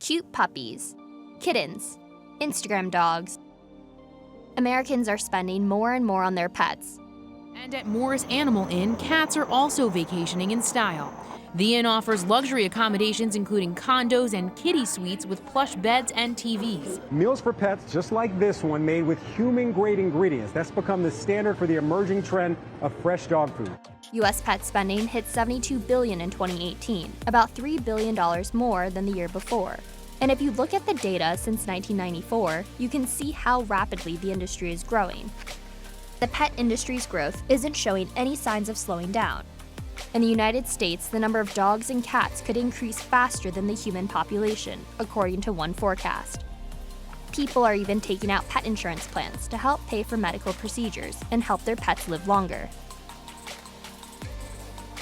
cute puppies, kittens, Instagram dogs. Americans are spending more and more on their pets. And at Morris Animal Inn, cats are also vacationing in style. The inn offers luxury accommodations including condos and kiddie suites with plush beds and TVs. Meals for pets just like this one, made with human-grade ingredients. That's become the standard for the emerging trend of fresh dog food. U.S. pet spending hit $72 billion in 2018, about $3 billion more than the year before. And if you look at the data since 1994, you can see how rapidly the industry is growing. The pet industry's growth isn't showing any signs of slowing down. In the United States, the number of dogs and cats could increase faster than the human population, according to one forecast. People are even taking out pet insurance plans to help pay for medical procedures and help their pets live longer.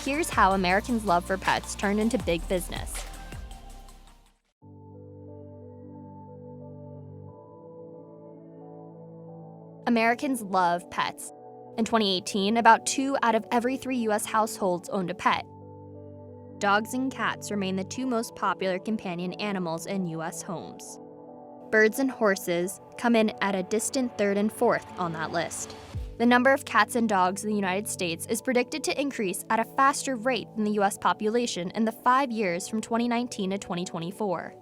Here's how Americans' love for pets turned into big business. Americans love pets. In 2018, about 2 out of every 3 U.S. households owned a pet. Dogs and cats remain the 2 most popular companion animals in U.S. homes. Birds and horses come in at a distant 3rd and 4th on that list. The number of cats and dogs in the United States is predicted to increase at a faster rate than the U.S. population in the 5 years from 2019 to 2024.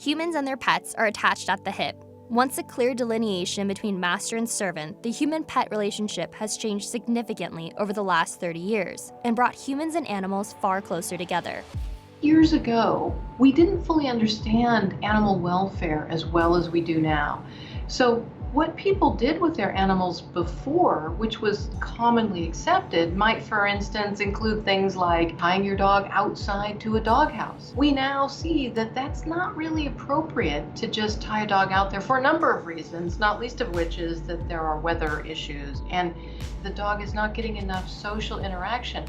Humans and their pets are attached at the hip. Once a clear delineation between master and servant, the human-pet relationship has changed significantly over the last 30 years and brought humans and animals far closer together. Years ago, we didn't fully understand animal welfare as well as we do now. So what people did with their animals before, which was commonly accepted, might, for instance, include things like tying your dog outside to a doghouse. We now see that that's not really appropriate to just tie a dog out there for a number of reasons, not least of which is that there are weather issues and the dog is not getting enough social interaction.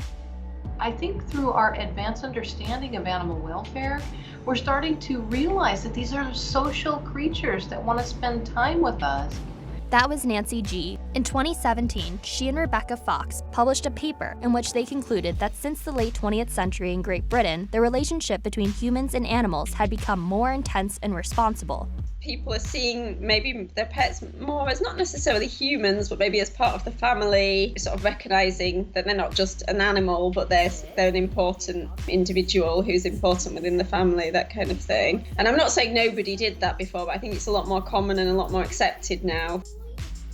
I think through our advanced understanding of animal welfare, we're starting to realize that these are social creatures that want to spend time with us. That was Nancy G. In 2017, she and Rebecca Fox published a paper in which they concluded that since the late 20th century in Great Britain, the relationship between humans and animals had become more intense and responsible. People are seeing maybe their pets more as not necessarily humans, but maybe as part of the family, sort of recognizing that they're not just an animal, but they're an important individual who's important within the family, that kind of thing. And I'm not saying nobody did that before, but I think it's a lot more common and a lot more accepted now.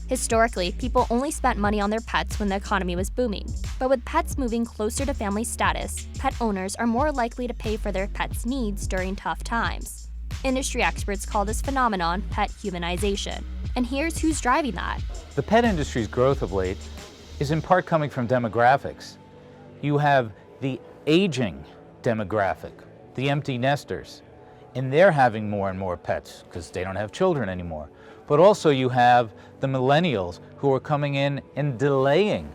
Historically, people only spent money on their pets when the economy was booming. But with pets moving closer to family status, pet owners are more likely to pay for their pets' needs during tough times. Industry experts call this phenomenon pet humanization. And here's who's driving that. The pet industry's growth of late is in part coming from demographics. You have the aging demographic, the empty nesters, and they're having more and more pets because they don't have children anymore. But also you have the millennials who are coming in and delaying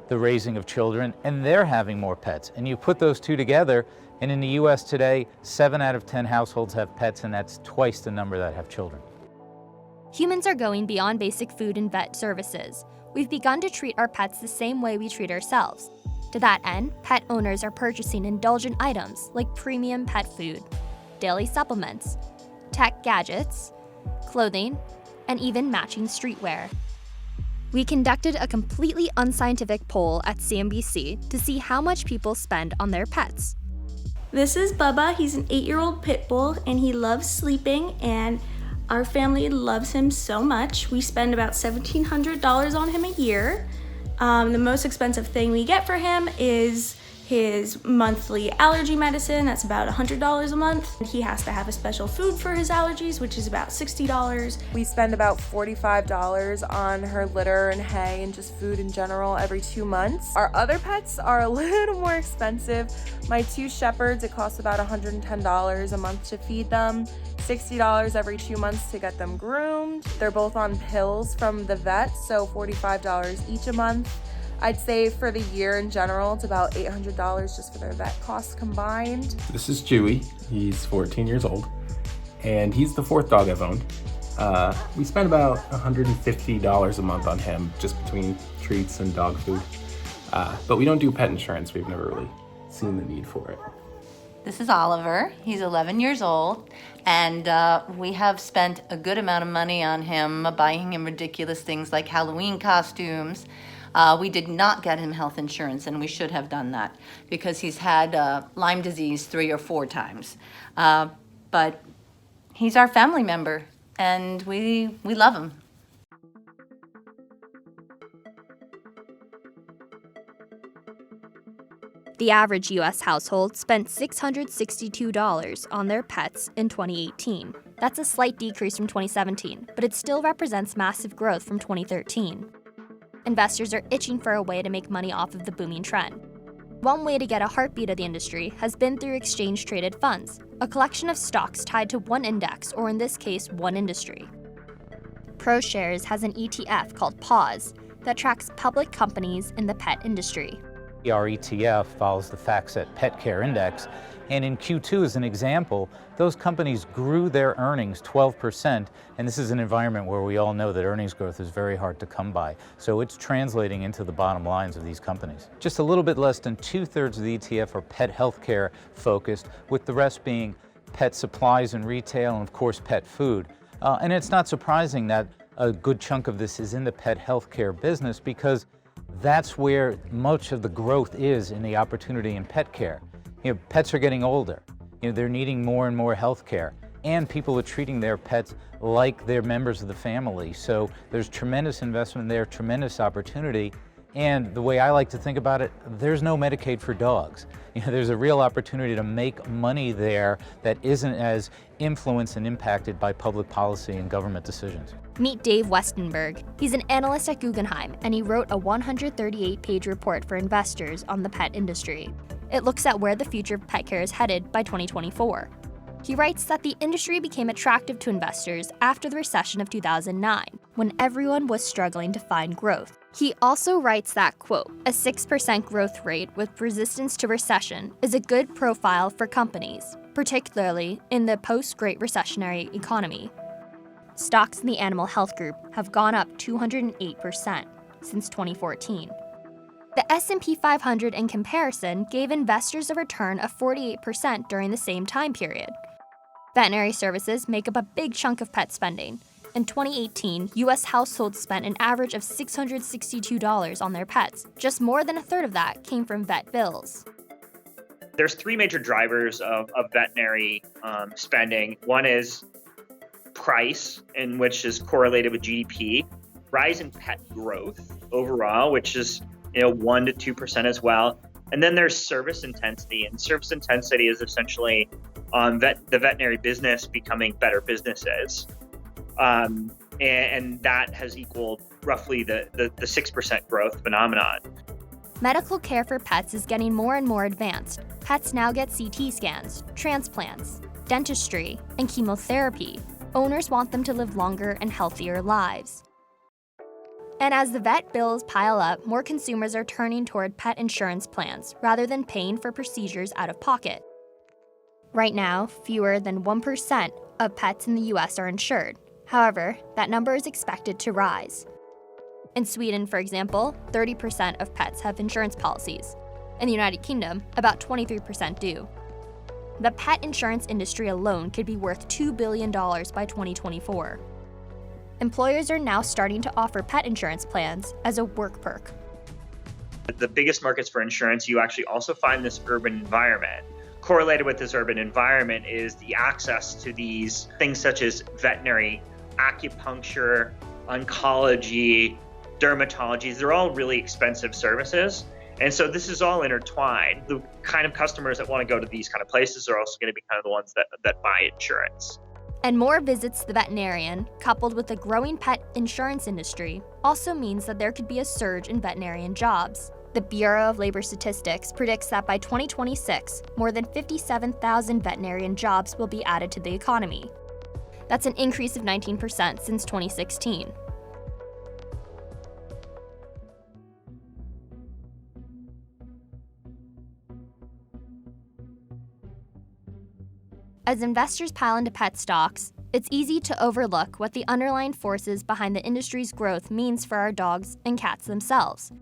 the raising of children, and they're having more pets. And you put those two together, and in the US today, 7 out of 10 households have pets, and that's twice the number that have children. Humans are going beyond basic food and vet services. We've begun to treat our pets the same way we treat ourselves. To that end, pet owners are purchasing indulgent items like premium pet food, daily supplements, tech gadgets, clothing, and even matching streetwear. We conducted a completely unscientific poll at CNBC to see how much people spend on their pets. This is Bubba. He's an 8-year-old pit bull and he loves sleeping, and our family loves him so much. We spend about $1,700 on him a year. The most expensive thing we get for him is his monthly allergy medicine. That's about $100 a month. He has to have a special food for his allergies, which is about $60. We spend about $45 on her litter and hay and just food in general every 2 months. Our other pets are a little more expensive. My 2 shepherds, it costs about $110 a month to feed them, $60 every 2 months to get them groomed. They're both on pills from the vet, so $45 each a month. I'd say for the year in general, it's about $800 just for their vet costs combined. This is Chewy. He's 14 years old, and he's the 4th dog I've owned. We spend about $150 a month on him just between treats and dog food. But we don't do pet insurance. We've never really seen the need for it. This is Oliver. He's 11 years old, and we have spent a good amount of money on him, buying him ridiculous things like Halloween costumes. We did not get him health insurance, and we should have done that because he's had Lyme disease 3 or 4 times. But he's our family member, and we love him. The average U.S. household spent $662 on their pets in 2018. That's a slight decrease from 2017, but it still represents massive growth from 2013. Investors are itching for a way to make money off of the booming trend. One way to get a heartbeat of the industry has been through exchange-traded funds, a collection of stocks tied to one index, or in this case, one industry. ProShares has an ETF called PAWS that tracks public companies in the pet industry. Our ETF follows the FactSet Pet Care Index, and in Q2 as an example, those companies grew their earnings 12%, and this is an environment where we all know that earnings growth is very hard to come by, so it's translating into the bottom lines of these companies. Just a little bit less than 2/3 of the ETF are pet healthcare focused, with the rest being pet supplies and retail, and of course pet food. And it's not surprising that a good chunk of this is in the pet healthcare business, because that's where much of the growth is in the opportunity in pet care. You know, pets are getting older. You know, they're needing more and more health care, and people are treating their pets like they're members of the family. So there's tremendous investment there, tremendous opportunity. And the way I like to think about it, there's no Medicaid for dogs. You know, there's a real opportunity to make money there that isn't as influenced and impacted by public policy and government decisions. Meet Dave Westenberg. He's an analyst at Guggenheim, and he wrote a 138-page report for investors on the pet industry. It looks at where the future of pet care is headed by 2024. He writes that the industry became attractive to investors after the recession of 2009, when everyone was struggling to find growth. He also writes that, quote, a 6% growth rate with resistance to recession is a good profile for companies, particularly in the post-Great Recessionary economy. Stocks in the animal health group have gone up 208% since 2014. The S&P 500 in comparison gave investors a return of 48% during the same time period. Veterinary services make up a big chunk of pet spending. In 2018, U.S. households spent an average of $662 on their pets. Just more than a third of that came from vet bills. There's 3 major drivers of veterinary spending. One is price, in which is correlated with GDP, rise in pet growth overall, which is 1% to 2% as well. And then there's service intensity, and service intensity is essentially the veterinary business becoming better businesses. And that has equaled roughly the 6% growth phenomenon. Medical care for pets is getting more and more advanced. Pets now get CT scans, transplants, dentistry, and chemotherapy. Owners want them to live longer and healthier lives. And as the vet bills pile up, more consumers are turning toward pet insurance plans rather than paying for procedures out of pocket. Right now, fewer than 1% of pets in the US are insured. However, that number is expected to rise. In Sweden, for example, 30% of pets have insurance policies. In the United Kingdom, about 23% do. The pet insurance industry alone could be worth $2 billion by 2024. Employers are now starting to offer pet insurance plans as a work perk. The biggest markets for insurance, you actually also find this urban environment. Correlated with this urban environment is the access to these things such as veterinary, acupuncture, oncology, dermatology. They're all really expensive services. And so this is all intertwined. The kind of customers that want to go to these kind of places are also going to be kind of the ones that buy insurance. And more visits to the veterinarian, coupled with a growing pet insurance industry, also means that there could be a surge in veterinarian jobs. The Bureau of Labor Statistics predicts that by 2026, more than 57,000 veterinarian jobs will be added to the economy. That's an increase of 19% since 2016. As investors pile into pet stocks, it's easy to overlook what the underlying forces behind the industry's growth means for our dogs and cats themselves.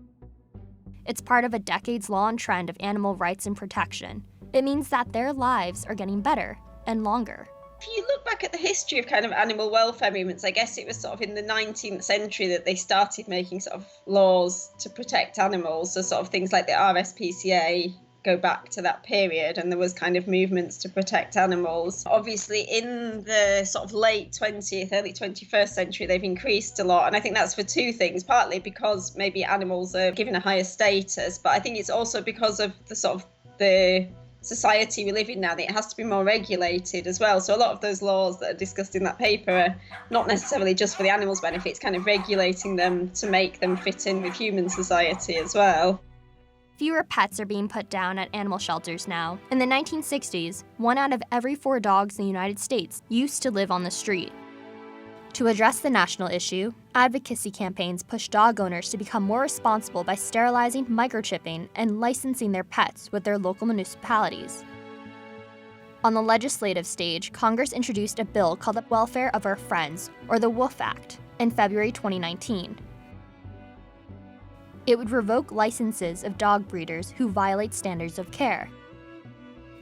It's part of a decades-long trend of animal rights and protection, It means that their lives are getting better and longer. If you look back at the history of kind of animal welfare movements, I guess it was sort of in the 19th century that they started making sort of laws to protect animals. So sort of things like the RSPCA go back to that period, and there was kind of movements to protect animals. Obviously, in the sort of late 20th, early 21st century, they've increased a lot. And I think that's for two things, partly because maybe animals are given a higher status, but I think it's also because of the sort of the society we live in now, that it has to be more regulated as well. So a lot of those laws that are discussed in that paper are not necessarily just for the animals' benefits, kind of regulating them to make them fit in with human society as well. Fewer pets are being put down at animal shelters now. In the 1960s, 1 out of every 4 dogs in the United States used to live on the street. To address the national issue, advocacy campaigns push dog owners to become more responsible by sterilizing, microchipping, and licensing their pets with their local municipalities. On the legislative stage, Congress introduced a bill called the Welfare of Our Friends, or the WOOF Act, in February 2019. It would revoke licenses of dog breeders who violate standards of care.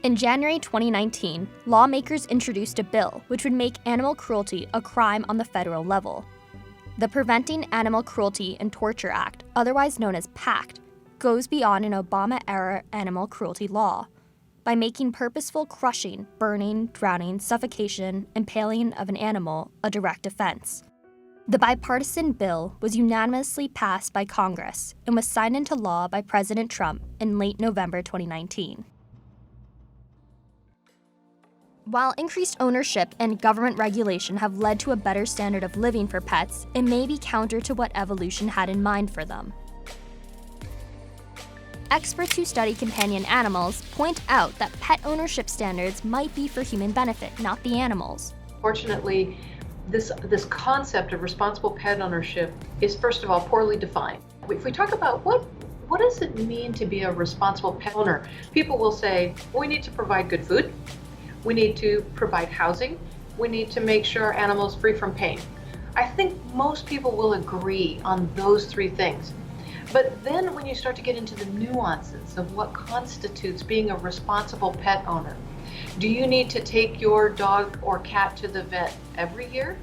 In January 2019, lawmakers introduced a bill which would make animal cruelty a crime on the federal level. The Preventing Animal Cruelty and Torture Act, otherwise known as PACT, goes beyond an Obama-era animal cruelty law by making purposeful crushing, burning, drowning, suffocation, impaling of an animal a direct offense. The bipartisan bill was unanimously passed by Congress and was signed into law by President Trump in late November 2019. While increased ownership and government regulation have led to a better standard of living for pets, it may be counter to what evolution had in mind for them. Experts who study companion animals point out that pet ownership standards might be for human benefit, not the animals. Fortunately, this concept of responsible pet ownership is, first of all, poorly defined. If we talk about what does it mean to be a responsible pet owner, people will say, well, we need to provide good food, we need to provide housing, we need to make sure our animals free from pain. I think most people will agree on those 3 things. But then when you start to get into the nuances of what constitutes being a responsible pet owner, do you need to take your dog or cat to the vet every year?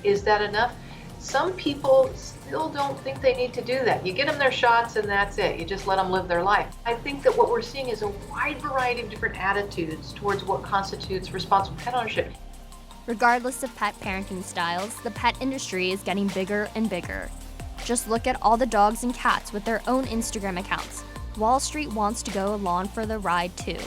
Is that enough? Some people still don't think they need to do that. You get them their shots and that's it. You just let them live their life. I think that what we're seeing is a wide variety of different attitudes towards what constitutes responsible pet ownership. Regardless of pet parenting styles, the pet industry is getting bigger and bigger. Just look at all the dogs and cats with their own Instagram accounts. Wall Street wants to go along for the ride too.